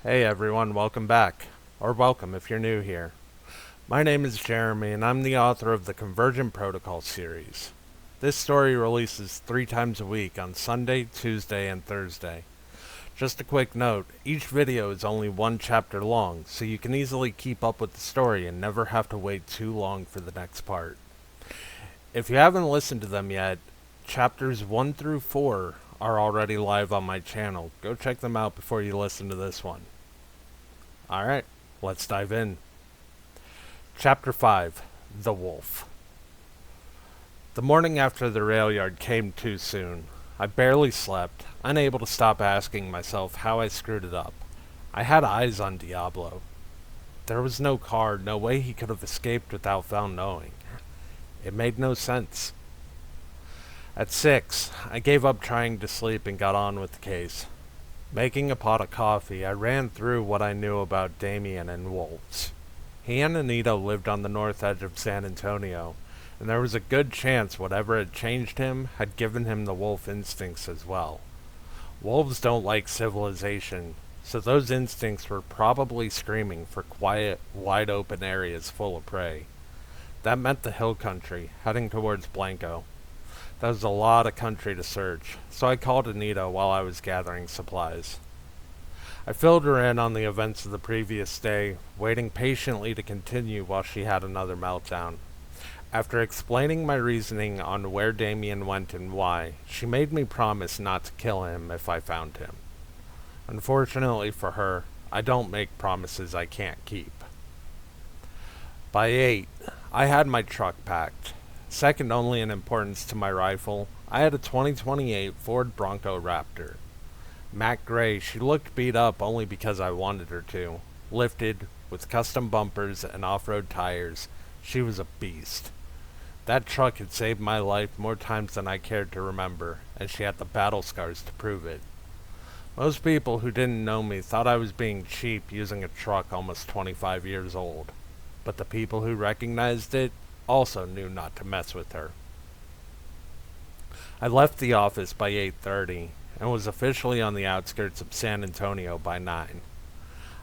Hey everyone, welcome back. Or welcome if you're new here. My name is Jeremy and I'm the author of the Convergent Protocol series. This story releases 3 times a week on Sunday, Tuesday, and Thursday. Just a quick note, each video is only one chapter long, so you can easily keep up with the story and never have to wait too long for the next part. If you haven't listened to them yet, chapters 1 through 4 are already live on my channel. Go check them out before you listen to this one. Alright, let's dive in. Chapter 5, The Wolf. The morning after the rail yard came too soon. I barely slept, unable to stop asking myself how I screwed it up. I had eyes on Diablo. There was no car, no way he could have escaped without found knowing. It made no sense. At 6, I gave up trying to sleep and got on with the case. Making a pot of coffee, I ran through what I knew about Damian and wolves. He and Anita lived on the north edge of San Antonio, and there was a good chance whatever had changed him had given him the wolf instincts as well. Wolves don't like civilization, so those instincts were probably screaming for quiet, wide-open areas full of prey. That meant the hill country, heading towards Blanco. That was a lot of country to search, so I called Anita while I was gathering supplies. I filled her in on the events of the previous day, waiting patiently to continue while she had another meltdown. After explaining my reasoning on where Damian went and why, she made me promise not to kill him if I found him. Unfortunately for her, I don't make promises I can't keep. By 8, I had my truck packed. Second only in importance to my rifle, I had a 2028 Ford Bronco Raptor. Matte gray, she looked beat up only because I wanted her to. Lifted, with custom bumpers and off-road tires, she was a beast. That truck had saved my life more times than I cared to remember, and she had the battle scars to prove it. Most people who didn't know me thought I was being cheap using a truck almost 25 years old. But the people who recognized it also knew not to mess with her. I left the office by 8:30 and was officially on the outskirts of San Antonio by 9.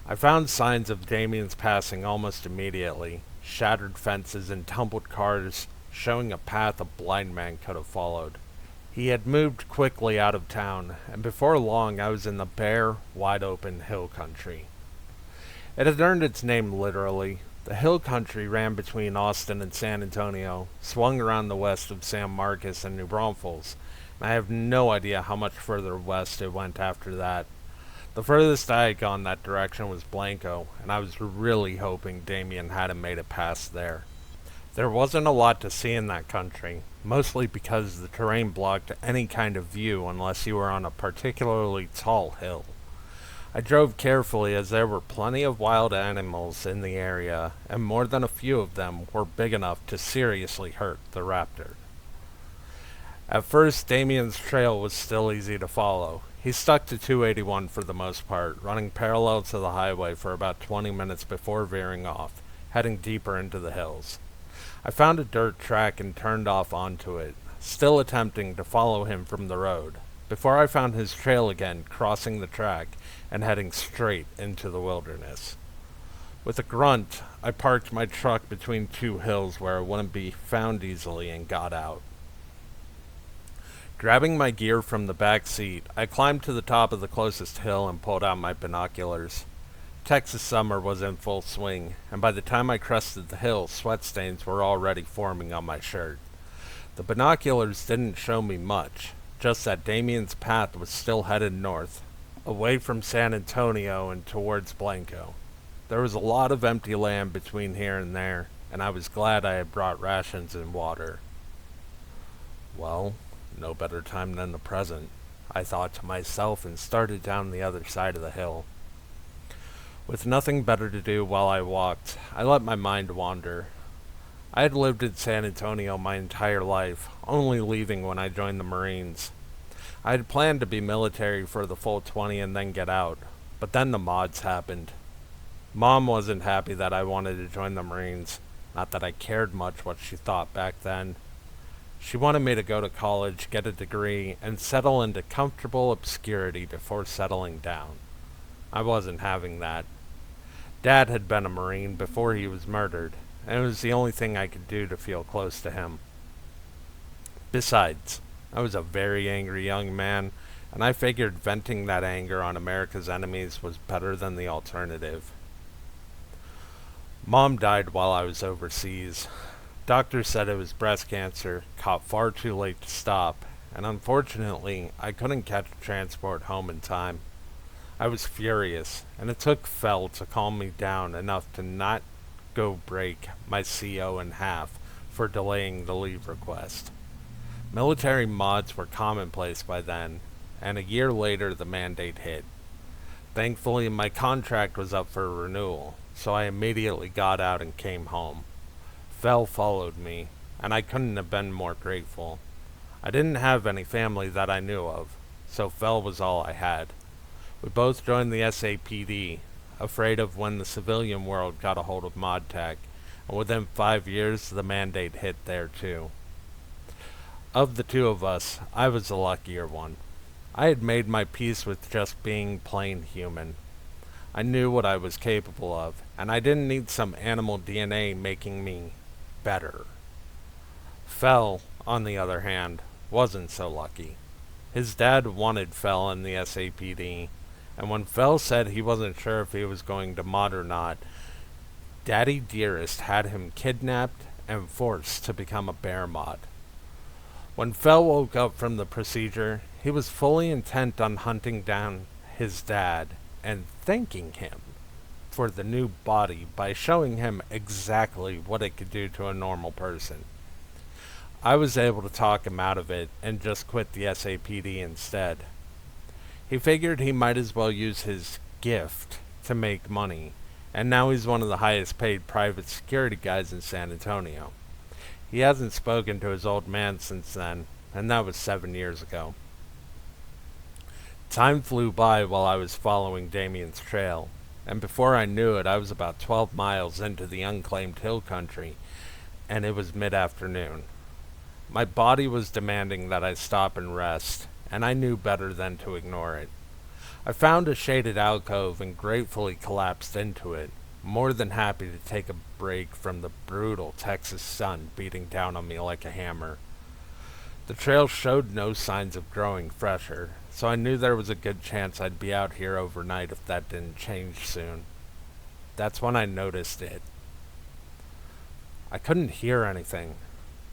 I found signs of Damian's passing almost immediately, shattered fences and tumbled cars showing a path a blind man could have followed. He had moved quickly out of town, and before long I was in the bare, wide-open hill country. It had earned its name literally. The hill country ran between Austin and San Antonio, swung around the west of San Marcos and New Braunfels, and I have no idea how much further west it went after that. The furthest I had gone that direction was Blanco, and I was really hoping Damian hadn't made it past there. There wasn't a lot to see in that country, mostly because the terrain blocked any kind of view unless you were on a particularly tall hill. I drove carefully as there were plenty of wild animals in the area, and more than a few of them were big enough to seriously hurt the raptor. At first, Damian's trail was still easy to follow. He stuck to 281 for the most part, running parallel to the highway for about 20 minutes before veering off, heading deeper into the hills. I found a dirt track and turned off onto it, still attempting to follow him from the road, before I found his trail again, crossing the track and heading straight into the wilderness. With a grunt, I parked my truck between 2 hills where it wouldn't be found easily and got out. Grabbing my gear from the back seat, I climbed to the top of the closest hill and pulled out my binoculars. Texas summer was in full swing, and by the time I crested the hill, sweat stains were already forming on my shirt. The binoculars didn't show me much, just that Damian's path was still headed north, away from San Antonio and towards Blanco. There was a lot of empty land between here and there, and I was glad I had brought rations and water. Well, no better time than the present, I thought to myself and started down the other side of the hill. With nothing better to do while I walked, I let my mind wander. I had lived in San Antonio my entire life, only leaving when I joined the Marines. I had planned to be military for the full 20 and then get out, but then the mods happened. Mom wasn't happy that I wanted to join the Marines, not that I cared much what she thought back then. She wanted me to go to college, get a degree, and settle into comfortable obscurity before settling down. I wasn't having that. Dad had been a Marine before he was murdered, and it was the only thing I could do to feel close to him. Besides, I was a very angry young man, and I figured venting that anger on America's enemies was better than the alternative. Mom died while I was overseas. Doctors said it was breast cancer, caught far too late to stop, and unfortunately, I couldn't catch a transport home in time. I was furious, and it took Fell to calm me down enough to not go break my CO in half for delaying the leave request. Military mods were commonplace by then, and a year later the mandate hit. Thankfully, my contract was up for renewal, so I immediately got out and came home. Fell followed me, and I couldn't have been more grateful. I didn't have any family that I knew of, so Fell was all I had. We both joined the SAPD, afraid of when the civilian world got a hold of mod tech, and within 5 years the mandate hit there too. Of the two of us, I was the luckier one. I had made my peace with just being plain human. I knew what I was capable of, and I didn't need some animal DNA making me better. Fell, on the other hand, wasn't so lucky. His dad wanted Fell in the SAPD, and when Fell said he wasn't sure if he was going to mod or not, Daddy Dearest had him kidnapped and forced to become a bear mod. When Fell woke up from the procedure, he was fully intent on hunting down his dad and thanking him for the new body by showing him exactly what it could do to a normal person. I was able to talk him out of it and just quit the SAPD instead. He figured he might as well use his gift to make money, and now he's one of the highest paid private security guys in San Antonio. He hasn't spoken to his old man since then, and that was 7 years ago. Time flew by while I was following Damian's trail, and before I knew it, I was about 12 miles into the unclaimed hill country, and it was mid-afternoon. My body was demanding that I stop and rest, and I knew better than to ignore it. I found a shaded alcove and gratefully collapsed into it, more than happy to take a break from the brutal Texas sun beating down on me like a hammer. The trail showed no signs of growing fresher, so I knew there was a good chance I'd be out here overnight if that didn't change soon. That's when I noticed it. I couldn't hear anything.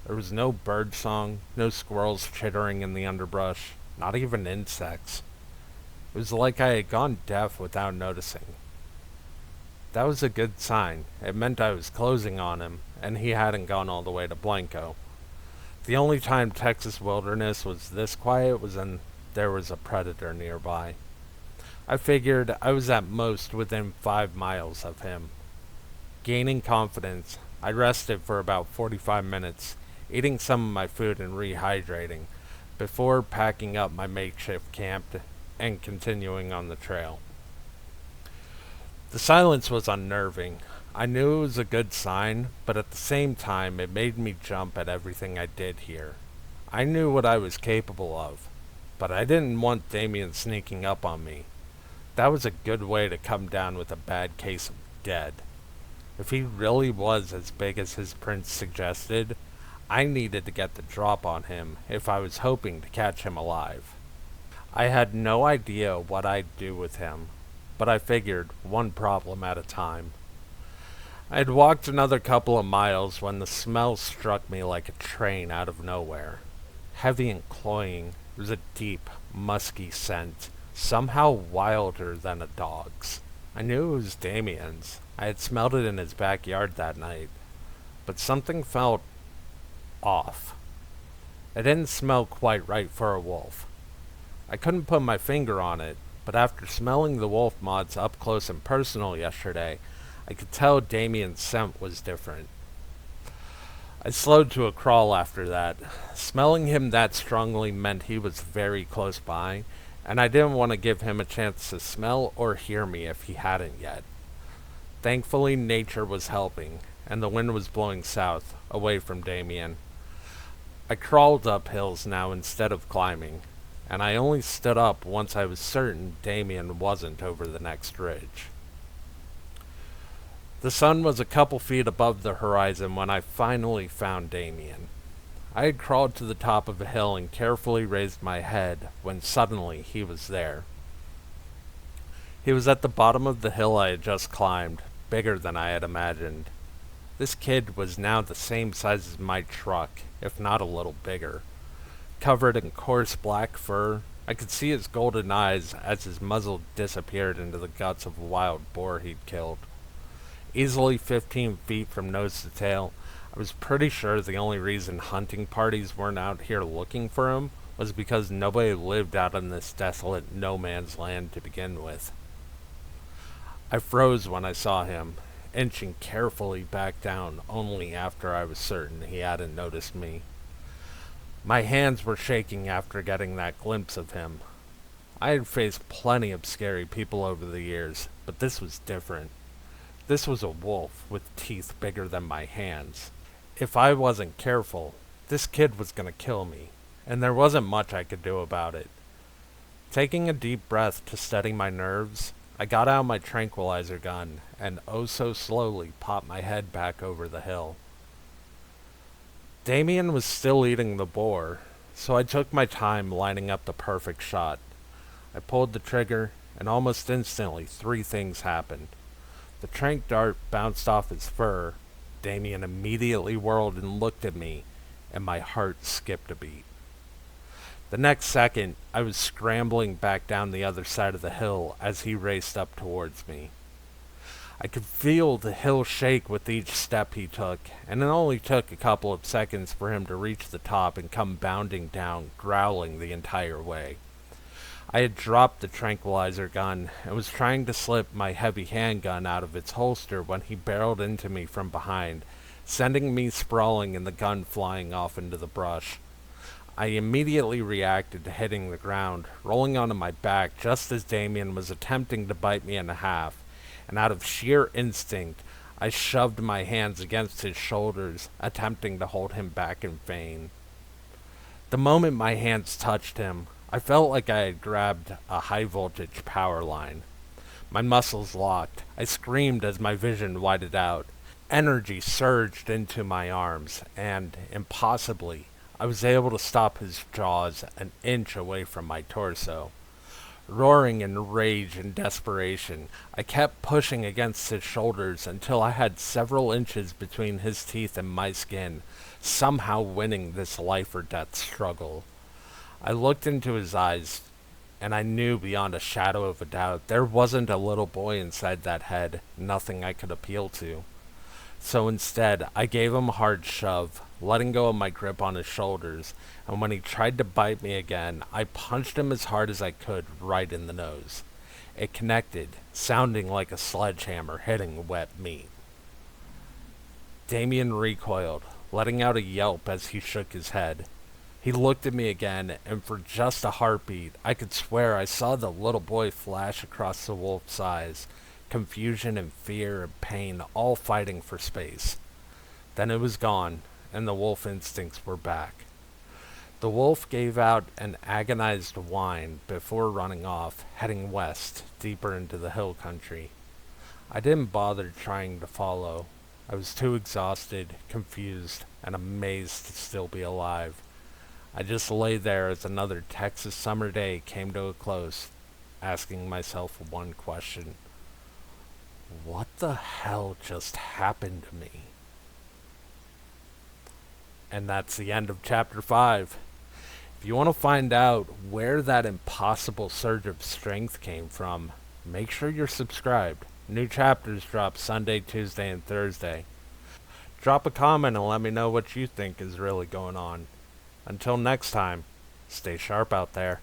There was no bird song, no squirrels chittering in the underbrush, not even insects. It was like I had gone deaf without noticing. That was a good sign. It meant I was closing on him, and he hadn't gone all the way to Blanco. The only time Texas wilderness was this quiet was when there was a predator nearby. I figured I was at most within 5 miles of him. Gaining confidence, I rested for about 45 minutes, eating some of my food and rehydrating, before packing up my makeshift camp and continuing on the trail. The silence was unnerving. I knew it was a good sign, but at the same time it made me jump at everything I did here. I knew what I was capable of, but I didn't want Damian sneaking up on me. That was a good way to come down with a bad case of dead. If he really was as big as his prince suggested, I needed to get the drop on him if I was hoping to catch him alive. I had no idea what I'd do with him, but I figured one problem at a time. I had walked another couple of miles when the smell struck me like a train out of nowhere. Heavy and cloying, it was a deep, musky scent, somehow wilder than a dog's. I knew it was Damian's. I had smelled it in his backyard that night, but something felt off. It didn't smell quite right for a wolf. I couldn't put my finger on it, but after smelling the wolf mods up close and personal yesterday, I could tell Damian's scent was different. I slowed to a crawl after that. Smelling him that strongly meant he was very close by, and I didn't want to give him a chance to smell or hear me if he hadn't yet. Thankfully, nature was helping, and the wind was blowing south, away from Damian. I crawled up hills now instead of climbing, and I only stood up once I was certain Damian wasn't over the next ridge. The sun was a couple feet above the horizon when I finally found Damian. I had crawled to the top of a hill and carefully raised my head when suddenly he was there. He was at the bottom of the hill I had just climbed, bigger than I had imagined. This kid was now the same size as my truck, if not a little bigger. Covered in coarse black fur, I could see his golden eyes as his muzzle disappeared into the guts of a wild boar he'd killed. Easily 15 feet from nose to tail, I was pretty sure the only reason hunting parties weren't out here looking for him was because nobody lived out in this desolate no-man's land to begin with. I froze when I saw him, inching carefully back down only after I was certain he hadn't noticed me. My hands were shaking after getting that glimpse of him. I had faced plenty of scary people over the years, but this was different. This was a wolf with teeth bigger than my hands. If I wasn't careful, this kid was gonna kill me, and there wasn't much I could do about it. Taking a deep breath to steady my nerves, I got out my tranquilizer gun and oh so slowly popped my head back over the hill. Damian was still eating the boar, so I took my time lining up the perfect shot. I pulled the trigger, and almost instantly 3 things happened. The tranq dart bounced off his fur, Damian immediately whirled and looked at me, and my heart skipped a beat. The next second, I was scrambling back down the other side of the hill as he raced up towards me. I could feel the hill shake with each step he took, and it only took a couple of seconds for him to reach the top and come bounding down, growling the entire way. I had dropped the tranquilizer gun and was trying to slip my heavy handgun out of its holster when he barreled into me from behind, sending me sprawling and the gun flying off into the brush. I immediately reacted to hitting the ground, rolling onto my back just as Damian was attempting to bite me in half, and out of sheer instinct, I shoved my hands against his shoulders, attempting to hold him back in vain. The moment my hands touched him, I felt like I had grabbed a high-voltage power line. My muscles locked. I screamed as my vision widened out. Energy surged into my arms, and, impossibly, I was able to stop his jaws an inch away from my torso. Roaring in rage and desperation, I kept pushing against his shoulders until I had several inches between his teeth and my skin, somehow winning this life-or-death struggle. I looked into his eyes, and I knew beyond a shadow of a doubt there wasn't a little boy inside that head, nothing I could appeal to. So instead, I gave him a hard shove, letting go of my grip on his shoulders, and when he tried to bite me again, I punched him as hard as I could right in the nose. It connected, sounding like a sledgehammer hitting wet meat. Damian recoiled, letting out a yelp as he shook his head. He looked at me again, and for just a heartbeat, I could swear I saw the little boy flash across the wolf's eyes, confusion and fear and pain all fighting for space. Then it was gone, and the wolf instincts were back. The wolf gave out an agonized whine before running off, heading west, deeper into the hill country. I didn't bother trying to follow. I was too exhausted, confused, and amazed to still be alive. I just lay there as another Texas summer day came to a close, asking myself one question. What the hell just happened to me? And that's the end of Chapter 5. If you want to find out where that impossible surge of strength came from, make sure you're subscribed. New chapters drop Sunday, Tuesday, and Thursday. Drop a comment and let me know what you think is really going on. Until next time, stay sharp out there.